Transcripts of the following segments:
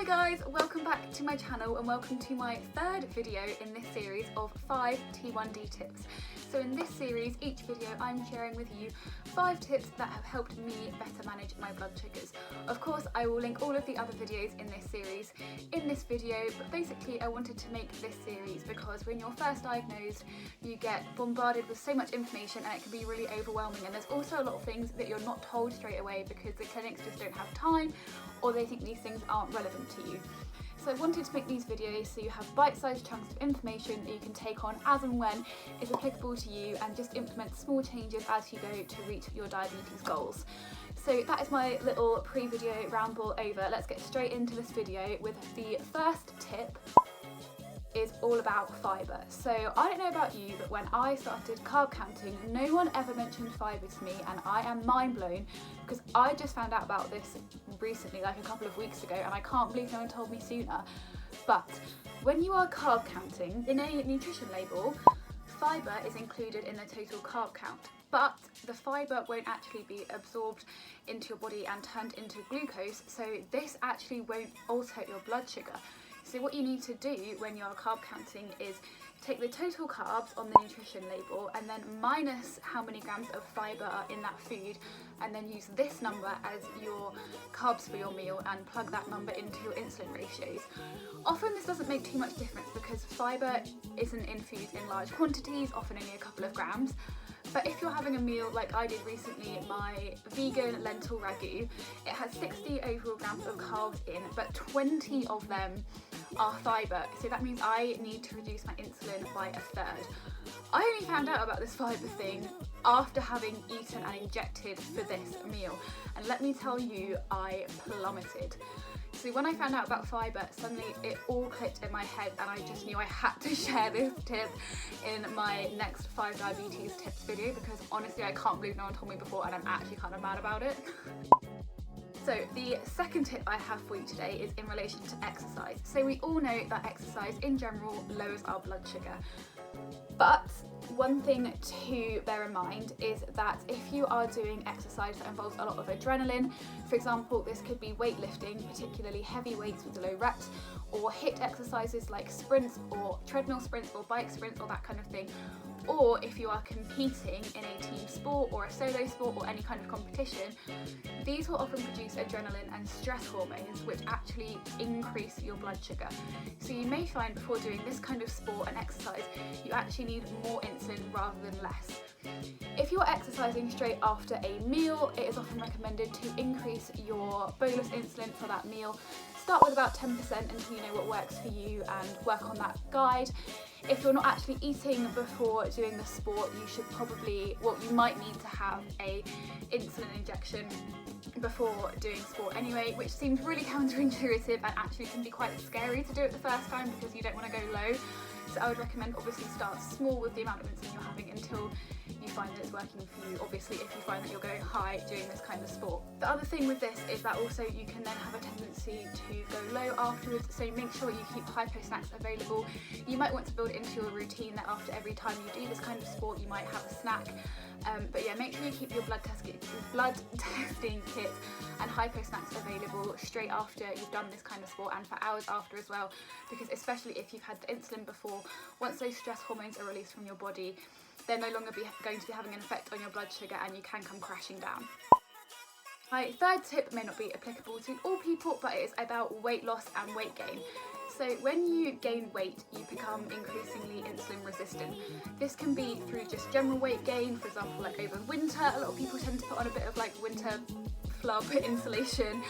Hi guys, welcome back to my channel and welcome to my third video in this series of 5 T1D tips. So in this series, each video I'm sharing with you 5 tips that have helped me better manage my blood sugars. Of course, I will link all of the other videos in this series in this video, but basically I wanted to make this series because when you're first diagnosed, you get bombarded with so much information and it can be really overwhelming, and there's also a lot of things that you're not told straight away because the clinics just don't have time or they think these things aren't relevant to you. So I wanted to make these videos so you have bite-sized chunks of information that you can take on as and when it's applicable to you and just implement small changes as you go to reach your diabetes goals. So that is my little pre-video ramble over. Let's get straight into this video with the first tip. Is all about fibre. So I don't know about you, but when I started carb counting, no one ever mentioned fibre to me, and I am mind blown because I just found out about this recently, like a couple of weeks ago, and I can't believe no one told me sooner. But when you are carb counting, in a nutrition label, fibre is included in the total carb count, but the fibre won't actually be absorbed into your body and turned into glucose, so this actually won't alter your blood sugar. So what you need to do when you're carb counting is take the total carbs on the nutrition label and then minus how many grams of fibre are in that food, and then use this number as your carbs for your meal and plug that number into your insulin ratios. Often this doesn't make too much difference because fibre isn't in foods in large quantities, often only a couple of grams. But if you're having a meal like I did recently, my vegan lentil ragu, it has 60 overall grams of carbs in, but 20 of them are fibre. So that means I need to reduce my insulin by a third. I only found out about this fibre thing after having eaten and injected for this meal. And let me tell you, I plummeted. So when I found out about fibre, suddenly it all clicked in my head and I just knew I had to share this tip in my next 5 diabetes tips video because honestly I can't believe no one told me before and I'm actually kind of mad about it. So the second tip I have for you today is in relation to exercise. So we all know that exercise in general lowers our blood sugar. But one thing to bear in mind is that if you are doing exercise that involves a lot of adrenaline, for example, this could be weightlifting, particularly heavy weights with low reps, or HIIT exercises like sprints or treadmill sprints or bike sprints or that kind of thing, or if you are competing in a team sport or a solo sport or any kind of competition, these will often produce adrenaline and stress hormones which actually increase your blood sugar. So you may find before doing this kind of sport and exercise, you actually need more insulin rather than less. If you're exercising straight after a meal, it is often recommended to increase your bolus insulin for that meal. Start with about 10% until you know what works for you and work on that guide. If you're not actually eating before doing the sport, you should probably, well, you might need to have a insulin injection before doing sport anyway, which seems really counterintuitive and actually can be quite scary to do it the first time because you don't want to go low. So I would recommend obviously start small with the amount of insulin you're having until you find that it's working for you, obviously if you find that you're going high doing this kind of sport. The other thing with this is that also you can then have a tendency to go low afterwards, so make sure you keep hypo snacks available. You might want to build it into your routine that after every time you do this kind of sport you might have a snack. But yeah, make sure you keep your blood testing kit and hypo snacks available straight after you've done this kind of sport and for hours after as well, because especially if you've had the insulin before, once those stress hormones are released from your body, they're no longer going to be having an effect on your blood sugar and you can come crashing down. My third tip may not be applicable to all people, but it is about weight loss and weight gain. So when you gain weight, you become increasingly insulin resistant. This can be through just general weight gain, for example, like over winter, a lot of people tend to put on a bit of like winter flub insulation,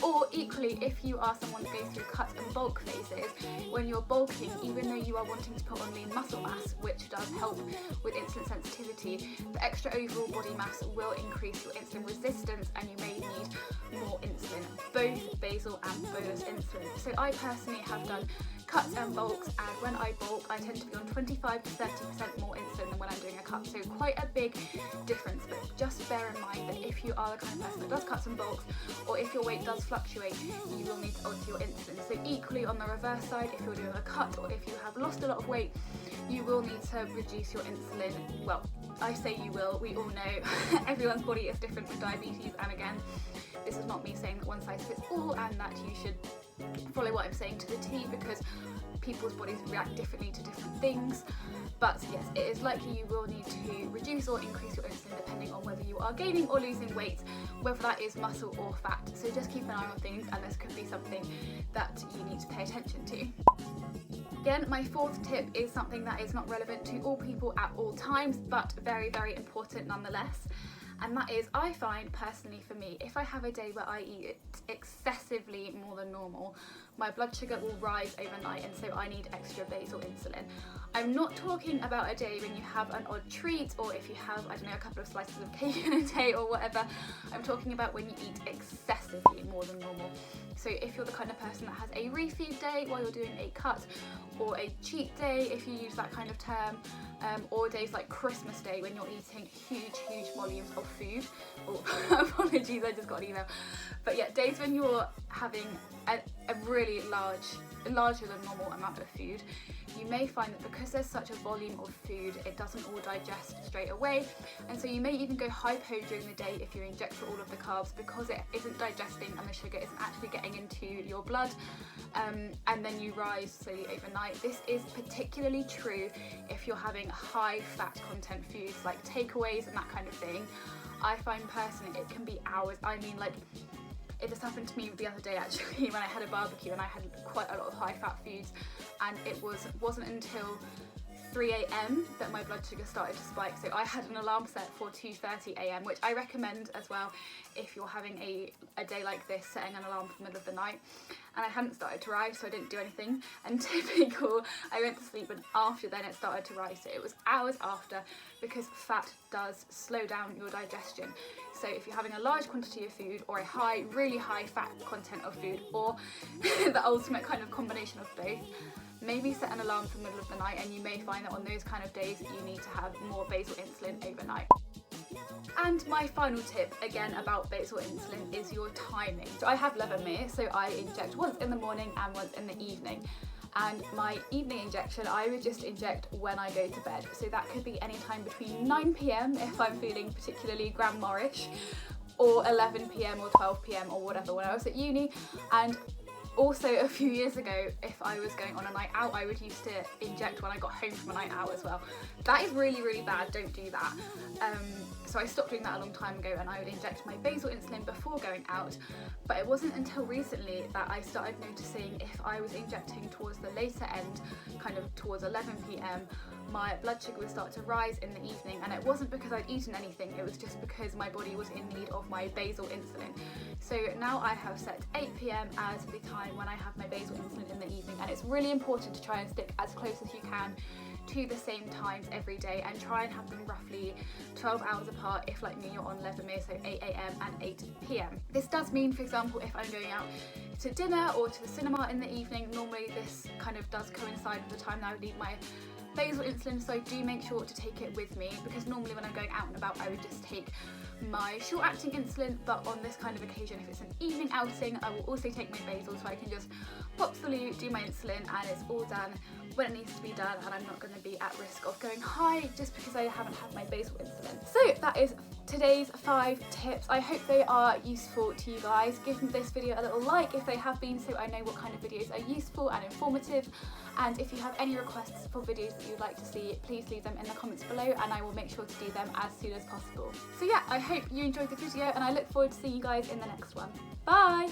or equally if you are someone that goes through cut and bulk phases, when you're bulking, even though you are wanting to put on lean muscle mass, which does help with insulin sensitivity, the extra overall body mass will increase your insulin resistance and you may need more insulin, both basal and bolus insulin. So I personally have done cuts and bulks, and when I bulk I tend to be on 25 to 30% more insulin than when I'm doing a cut, so quite a big difference. But just bear in mind that if you are the kind of person that does cuts and bulks, or if your weight does fluctuate, you will need to alter your insulin. So equally on the reverse side, if you're doing a cut or if you have lost a lot of weight, you will need to reduce your insulin. Well, I say you will, we all know everyone's body is different with diabetes, and again, this is not me saying that one size fits all and that you should follow what I'm saying to the T, because people's bodies react differently to different things. But yes, it is likely you will need to reduce or increase your insulin depending on whether you are gaining or losing weight, whether that is muscle or fat. So just keep an eye on things, and this could be something that you need to pay attention to. Again, my fourth tip is something that is not relevant to all people at all times, but very, very important nonetheless. And that is, I find personally for me, if I have a day where I eat excessively more than normal, my blood sugar will rise overnight, and so I need extra basal insulin. I'm not talking about a day when you have an odd treat, or if you have, I don't know, a couple of slices of cake in a day or whatever. I'm talking about when you eat excessively more than normal. So if you're the kind of person that has a refeed day while you're doing a cut, or a cheat day if you use that kind of term, or days like Christmas Day when you're eating huge volumes of food. Oh, apologies, I just got an email. But yeah, days when you're having a really larger than normal amount of food, you may find that because there's such a volume of food, it doesn't all digest straight away, and so you may even go hypo during the day if you inject for all of the carbs, because it isn't digesting and the sugar isn't actually getting into your blood, and then you rise slowly overnight. This is particularly true if you're having high fat content foods like takeaways and that kind of thing. I find personally it can be hours. I mean, like, it just happened to me the other day actually when I had a barbecue and I had quite a lot of high fat foods, and it wasn't until 3 a.m. that my blood sugar started to spike. So I had an alarm set for 2:30 a.m, which I recommend as well if you're having a day like this, setting an alarm for the middle of the night. And I hadn't started to rise, so I didn't do anything. And typical, I went to sleep, and after then it started to rise. So it was hours after, because fat does slow down your digestion. So if you're having a large quantity of food, or a really high fat content of food, or the ultimate kind of combination of both, maybe set an alarm for the middle of the night, and you may find that on those kind of days that you need to have more basal insulin overnight. And my final tip, again about basal insulin, is your timing. So I have Hba1C, so I inject once in the morning and once in the evening. And my evening injection, I would just inject when I go to bed. So that could be any time between 9 p.m. if I'm feeling particularly grandma-ish, or 11 p.m. or 12 p.m. or whatever when I was at uni. And also a few years ago, if I was going on a night out, I would used to inject when I got home from a night out as well. That is really bad, don't do that. So I stopped doing that a long time ago, and I would inject my basal insulin before going out. But it wasn't until recently that I started noticing if I was injecting towards the later end, kind of towards 11 p.m, my blood sugar would start to rise in the evening, and it wasn't because I'd eaten anything, it was just because my body was in need of my basal insulin. So now I have set 8 p.m. as the time when I have my basal insulin in the evening, and it's really important to try and stick as close as you can to the same times every day, and try and have them roughly 12 hours apart if, like me, you're on Hba1C, so 8 a.m. and 8 p.m. This does mean, for example, if I'm going out to dinner or to the cinema in the evening, normally this kind of does coincide with the time that I would need my basal insulin, so do make sure to take it with me, because normally when I'm going out and about I would just take my short-acting insulin, but on this kind of occasion, if it's an evening outing, I will also take my basal, so I can just pop to the loo, do my insulin, and it's all done when it needs to be done, and I'm not going to be at risk of going high just because I haven't had my basal insulin. So that is today's 5 tips. I hope they are useful to you guys. Give this video a little like if they have been, so I know what kind of videos are useful and informative. And if you have any requests for videos that you'd like to see, please leave them in the comments below, and I will make sure to do them as soon as possible. So yeah, I hope you enjoyed the video, and I look forward to seeing you guys in the next one. Bye!